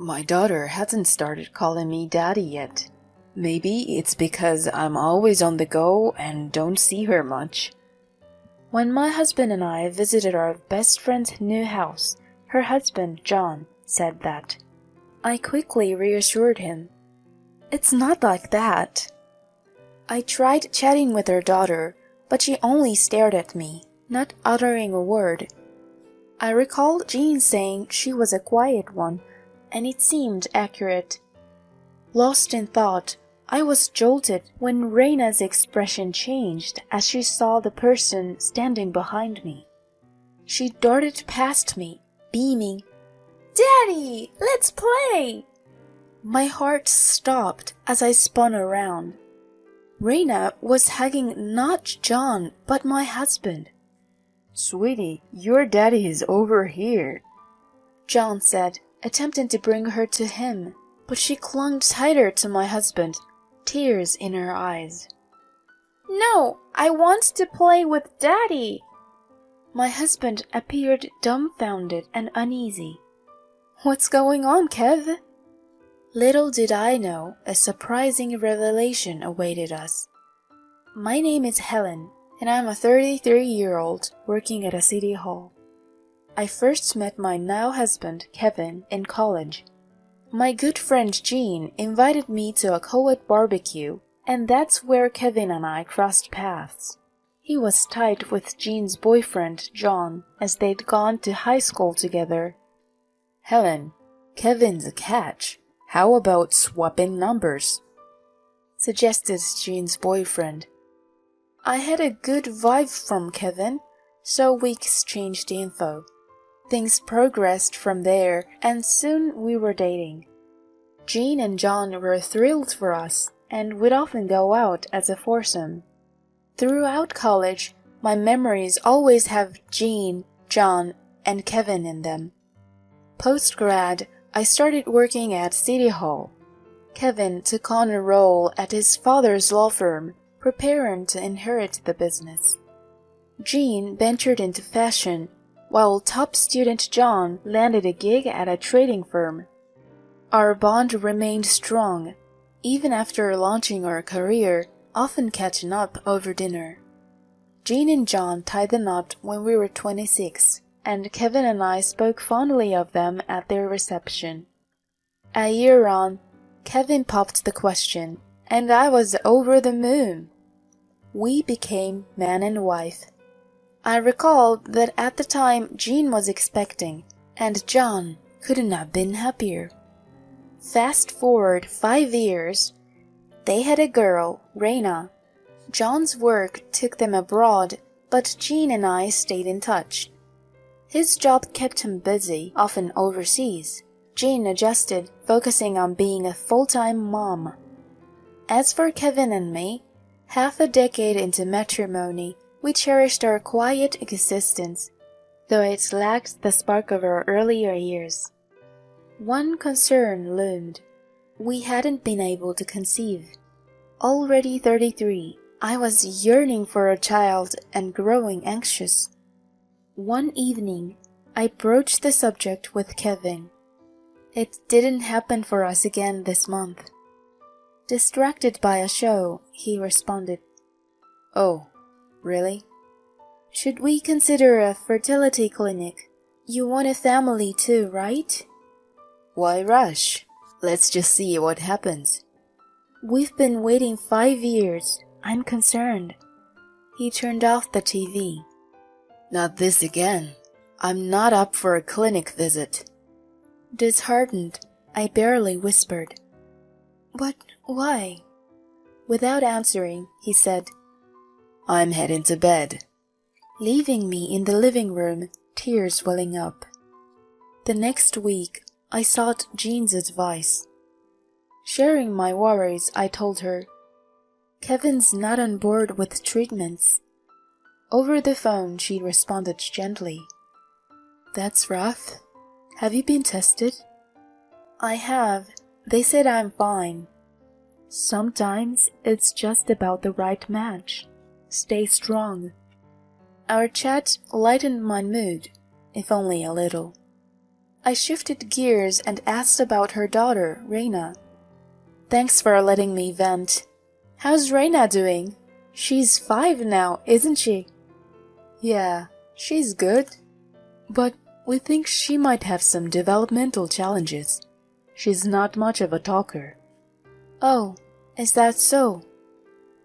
My daughter hasn't started calling me daddy yet. Maybe it's because I'm always on the go and don't see her much. When my husband and I visited our best friend's new house, her husband, John, said that. I quickly reassured him. It's not like that. I tried chatting with her daughter, but she only stared at me, not uttering a word. I recalled Jean saying she was a quiet one, and it seemed accurate. Lost in thought, I was jolted when Reina's expression changed as she saw the person standing behind me. She darted past me, beaming, "Daddy, let's play!" My heart stopped as I spun around. Reina was hugging not John, but my husband. "Sweetie, your daddy is over here," John said, attempting to bring her to him, but she clung tighter to my husband, tears in her eyes. "No, I want to play with Daddy." My husband appeared dumbfounded and uneasy. "What's going on, Kev?" Little did I know a surprising revelation awaited us. My name is Helen, and I'm a 33-year-old working at a city hall. I first met my now husband, Kevin, in college. My good friend Jean invited me to a co-ed barbecue, and that's where Kevin and I crossed paths. He was tight with Jean's boyfriend, John, as they'd gone to high school together. "Helen, Kevin's a catch. How about swapping numbers?" suggested Jean's boyfriend. I had a good vibe from Kevin, so we exchanged info. Things progressed from there, and soon we were dating. Jean and John were thrilled for us, and we'd often go out as a foursome. Throughout college, my memories always have Jean, John, and Kevin in them. Post-grad, I started working at City Hall. Kevin took on a role at his father's law firm, preparing to inherit the business. Jean ventured into fashion, while top student John landed a gig at a trading firm. Our bond remained strong, even after launching our career, often catching up over dinner. Jean and John tied the knot when we were 26, and Kevin and I spoke fondly of them at their reception. A year on, Kevin popped the question, and I was over the moon. We became man and wife. I recall that at the time Jean was expecting, and John couldn't have been happier. Fast forward 5 years, they had a girl, Reina. John's work took them abroad, but Jean and I stayed in touch. His job kept him busy, often overseas. Jean adjusted, focusing on being a full-time mom. As for Kevin and me, half a decade into matrimony, we cherished our quiet existence, though it lacked the spark of our earlier years. One concern loomed. We hadn't been able to conceive. Already 33, I was yearning for a child and growing anxious. One evening, I broached the subject with Kevin. It didn't happen for us again this month. Distracted by a show, he responded, "Oh, really? Should we consider a fertility clinic? You want a family too, right?" "Why rush? Let's just see what happens." "We've been waiting 5 years. I'm concerned." He turned off the TV. "Not this again. I'm not up for a clinic visit." Disheartened, I barely whispered, "But why?" Without answering, he said, "I'm heading to bed," leaving me in the living room, tears welling up. The next week, I sought Jean's advice. Sharing my worries, I told her, "Kevin's not on board with treatments." Over the phone, she responded gently, "That's rough. Have you been tested?" "I have. They said I'm fine." "Sometimes it's just about the right match. Stay strong." Our chat lightened my mood, if only a little. I shifted gears and asked about her daughter, Reina. Thanks for letting me vent. How's Reina doing? She's 5 now, isn't she? Yeah, she's good. But we think she might have some developmental challenges. She's not much of a talker. Oh, is that so?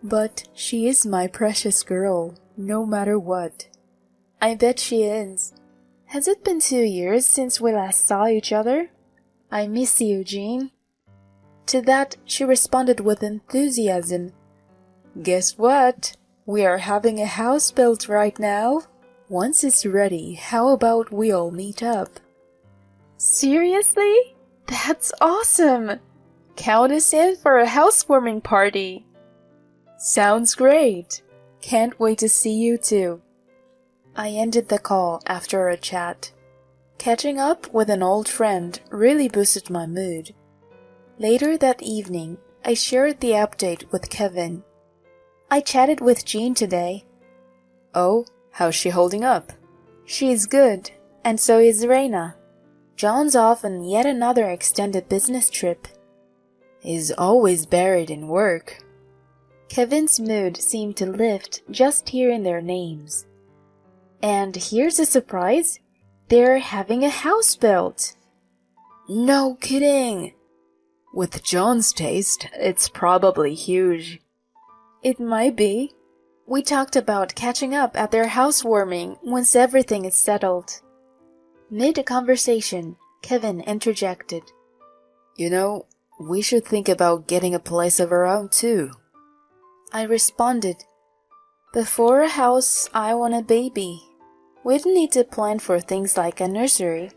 But she is my precious girl, no matter what. I bet she is. Has it been 2 years since we last saw each other? I miss you, Jean. To that, she responded with enthusiasm. Guess what? We are having a house built right now. Once it's ready, how about we all meet up? Seriously? That's awesome! Count us in for a housewarming party. Sounds great. Can't wait to see you too. I ended the call after a chat. Catching up with an old friend really boosted my mood. Later that evening, I shared the update with Kevin. I chatted with Jean today. Oh, how's she holding up? She's good, and so is Reina. John's off on yet another extended business trip. He's always buried in work. Kevin's mood seemed to lift just hearing their names. And here's a surprise. They're having a house built. No kidding! With John's taste, it's probably huge. It might be. We talked about catching up at their housewarming once everything is settled. Mid-conversation, Kevin interjected. You know, we should think about getting a place of our own too. I responded, before a house, I want a baby. We'd need to plan for things like a nursery.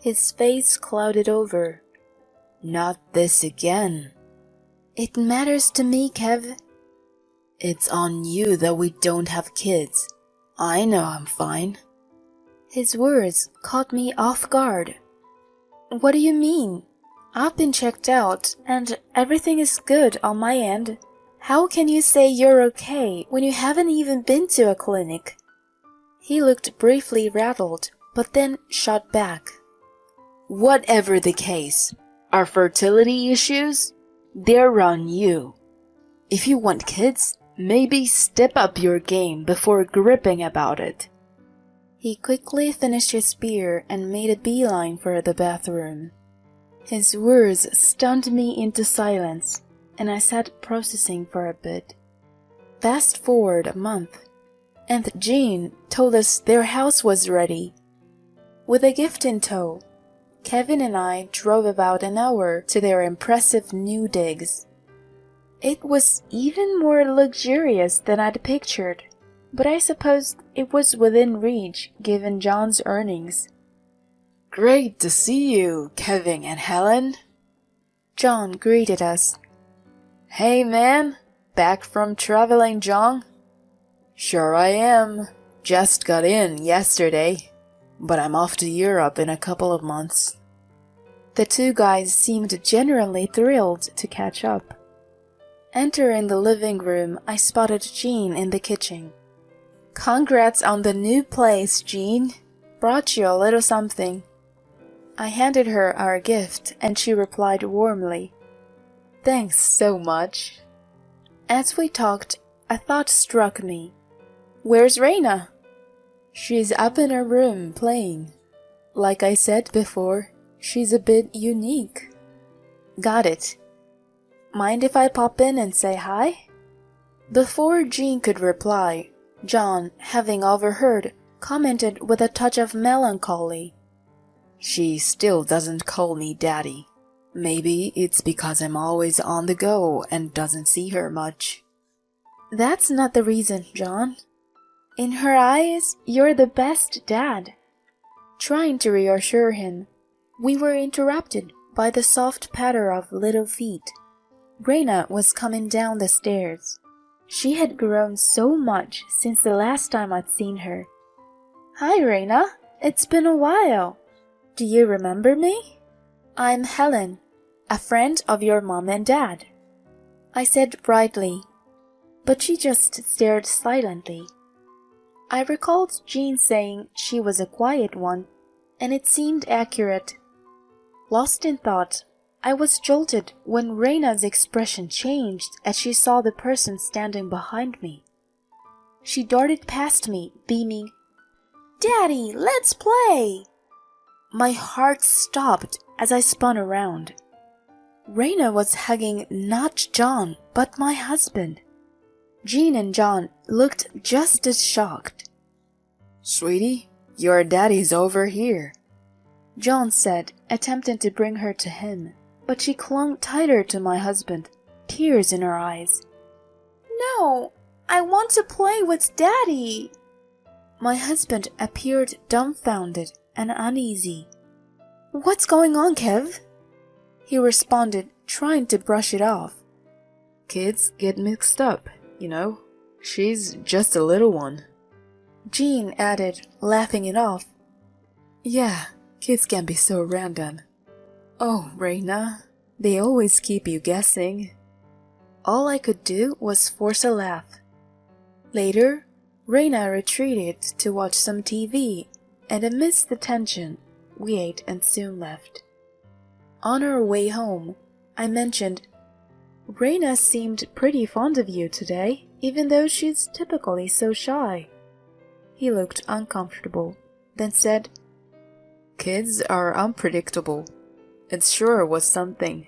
His face clouded over. Not this again. It matters to me, Kev. It's on you that we don't have kids. I know I'm fine. His words caught me off guard. What do you mean? I've been checked out, and everything is good on my end. How can you say you're okay when you haven't even been to a clinic? He looked briefly rattled, but then shot back. Whatever the case, our fertility issues, they're on you. If you want kids, maybe step up your game before gripping about it. He quickly finished his beer and made a beeline for the bathroom. His words stunned me into silence, and I sat processing for a bit. Fast forward a month, and Jean told us their house was ready. With a gift in tow, Kevin and I drove about an hour to their impressive new digs. It was even more luxurious than I'd pictured, but I suppose it was within reach given John's earnings. Great to see you, Kevin and Helen. John greeted us. Hey man, back from traveling, John? Sure I am. Just got in yesterday, but I'm off to Europe in a couple of months. The two guys seemed genuinely thrilled to catch up. Entering the living room, I spotted Jean in the kitchen. Congrats on the new place, Jean. Brought you a little something. I handed her our gift, and she replied warmly, Thanks so much. As we talked, a thought struck me. Where's Reina? She's up in her room playing. Like I said before, she's a bit unique. Got it. Mind if I pop in and say hi? Before Jean could reply, John, having overheard, commented with a touch of melancholy. She still doesn't call me Daddy. Maybe it's because I'm always on the go and doesn't see her much. That's not the reason, John. In her eyes, you're the best dad. Trying to reassure him, we were interrupted by the soft patter of little feet. Reina was coming down the stairs. She had grown so much since the last time I'd seen her. Hi, Reina. It's been a while. Do you remember me? I'm Helen, a friend of your mom and dad. I said brightly, but she just stared silently. I recalled Jean saying she was a quiet one, and it seemed accurate. Lost in thought, I was jolted when Reina's expression changed as she saw the person standing behind me. She darted past me, beaming, "Daddy, let's play!" My heart stopped as I spun around. Reina was hugging not John, but my husband. Jean and John looked just as shocked. "Sweetie, your daddy's over here," John said, attempting to bring her to him, but she clung tighter to my husband, tears in her eyes. "No, I want to play with Daddy." My husband appeared dumbfounded and uneasy. "What's going on, Kev?" He responded, trying to brush it off. "Kids get mixed up, you know. She's just a little one." Jean added, laughing it off. "Yeah, kids can be so random. Oh, Reina, they always keep you guessing." All I could do was force a laugh. Later, Reina retreated to watch some TV, and amidst the tension, we ate and soon left. On our way home, I mentioned, "Reina seemed pretty fond of you today, even though she's typically so shy." He looked uncomfortable, then said, "Kids are unpredictable. It sure was something."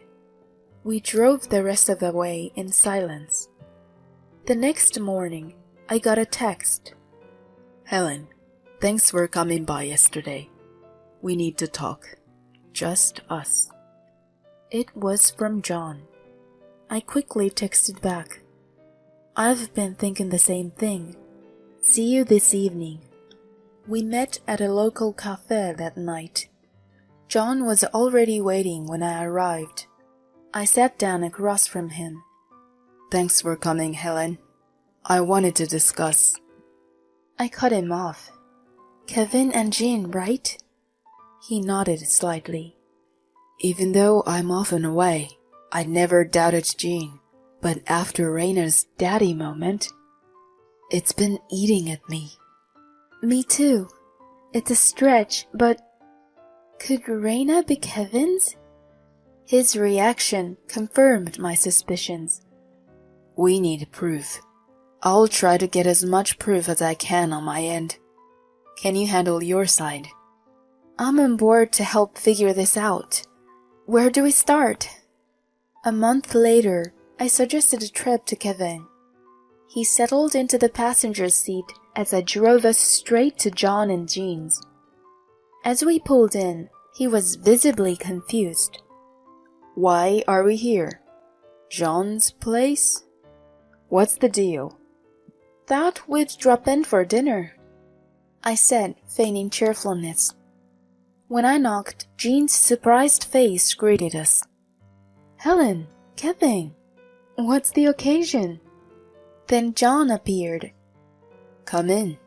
We drove the rest of the way in silence. The next morning, I got a text. "Helen, thanks for coming by yesterday. We need to talk. Just us." It was from John. I quickly texted back, "I've been thinking the same thing. See you this evening." We met at a local cafe that night. John was already waiting when I arrived. I sat down across from him. "Thanks for coming, Helen. I wanted to discuss." I cut him off. "Kevin and Jean, right?" He nodded slightly. "Even though I'm often away, I never doubted Jean. But after Reina's daddy moment, it's been eating at me." "Me too. It's a stretch, but could Reina be Kevin's?" His reaction confirmed my suspicions. "We need proof. I'll try to get as much proof as I can on my end. Can you handle your side?" "I'm on board to help figure this out. Where do we start?" A month later, I suggested a trip to Kevin. He settled into the passenger seat as I drove us straight to John and Jean's. As we pulled in, he was visibly confused. "Why are we here? John's place? What's the deal?" "Thought we'd drop in for dinner," I said, feigning cheerfulness. When I knocked, Jean's surprised face greeted us. "Helen, Kevin, what's the occasion?" Then John appeared. "Come in.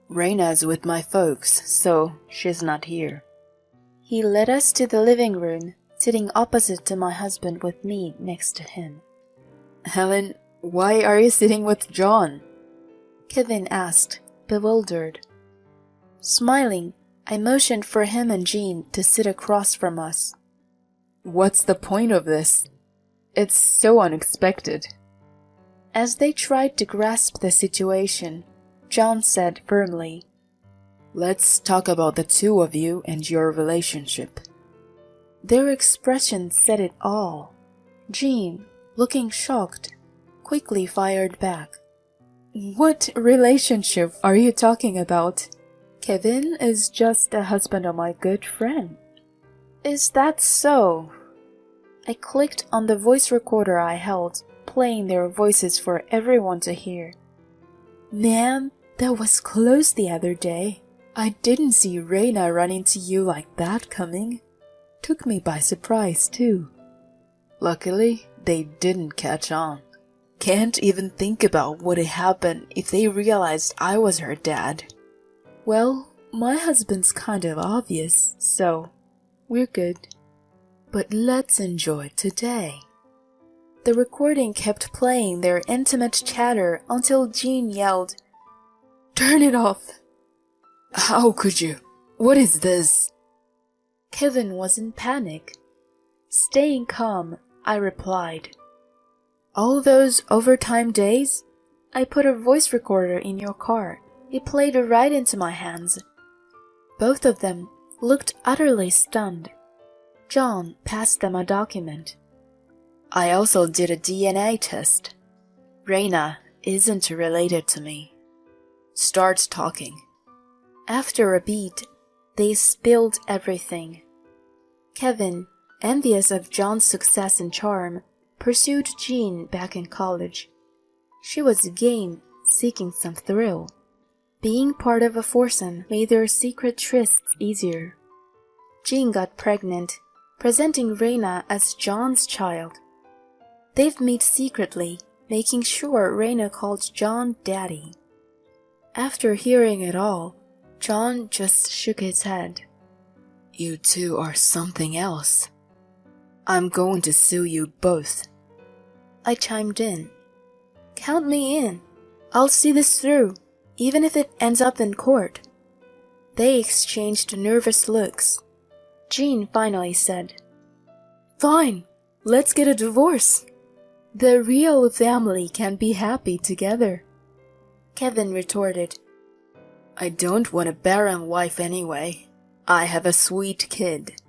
Reina's with my folks, so she's not here." He led us to the living room, sitting opposite to my husband with me next to him. "Helen, why are you sitting with John?" Kevin asked, bewildered. Smiling, I motioned for him and Jean to sit across from us. "What's the point of this? It's so unexpected." As they tried to grasp the situation, John said firmly, "Let's talk about the two of you and your relationship." Their expressions said it all. Jean, looking shocked, quickly fired back. "What relationship are you talking about? Kevin is just a husband of my good friend." "Is that so?" I clicked on the voice recorder I held, playing their voices for everyone to hear. "Man, that was close the other day. I didn't see Reina run into you like that coming. Took me by surprise, too." Luckily, they didn't catch on. Can't even think about what would happen if they realized I was her dad. "Well, my husband's kind of obvious, so we're good. But let's enjoy today." The recording kept playing their intimate chatter until Jean yelled, "Turn it off!" "How could you? What is this?" Kevin was in panic. Staying calm, I replied, "All those overtime days? I put a voice recorder in your car. It played right into my hands." Both of them looked utterly stunned. John passed them a document. "I also did a DNA test. Reina isn't related to me. Start talking." After a beat, they spilled everything. Kevin, envious of John's success and charm, pursued Jean back in college. She was game, seeking some thrill. Being part of a foursome made their secret trysts easier. Jean got pregnant, presenting Reina as John's child. They'd meet secretly, making sure Reina called John Daddy. After hearing it all, John just shook his head. "You two are something else. I'm going to sue you both." I chimed in. "Count me in. I'll see this through, even if it ends up in court." They exchanged nervous looks. Jean finally said, "Fine, let's get a divorce. The real family can be happy together." Kevin retorted, "I don't want a barren wife anyway. I have a sweet kid."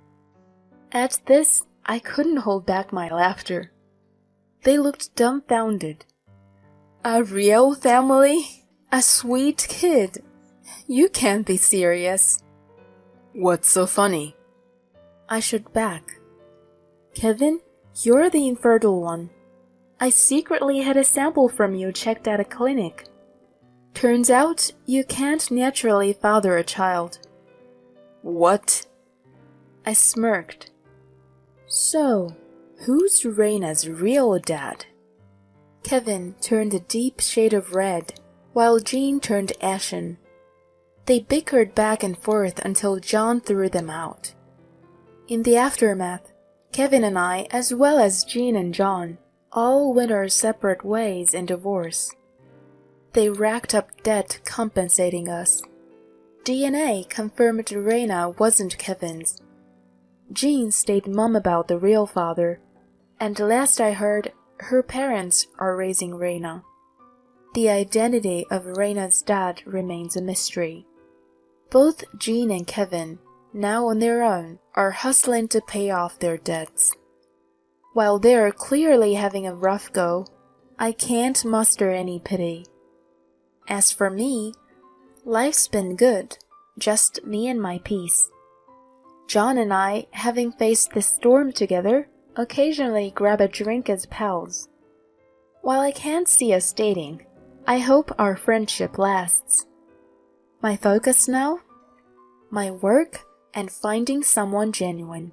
At this, I couldn't hold back my laughter. They looked dumbfounded. "A real family? A sweet kid? You can't be serious." "What's so funny?" I shook back. "Kevin, you're the infertile one. I secretly had a sample from you checked at a clinic. Turns out you can't naturally father a child." "What?" I smirked. "So, who's Reina's real dad?" Kevin turned a deep shade of red, while Jean turned ashen. They bickered back and forth until John threw them out. In the aftermath, Kevin and I, as well as Jean and John, all went our separate ways in divorce. They racked up debt compensating us. DNA confirmed Reina wasn't Kevin's. Jean stayed mum about the real father, and last I heard, her parents are raising Reina. The identity of Reina's dad remains a mystery. Both Jean and Kevin, now on their own, are hustling to pay off their debts. While they're clearly having a rough go, I can't muster any pity. As for me, life's been good, just me and my peace. John and I, having faced this storm together, occasionally grab a drink as pals. While I can't see us dating, I hope our friendship lasts. My focus now? My work and finding someone genuine.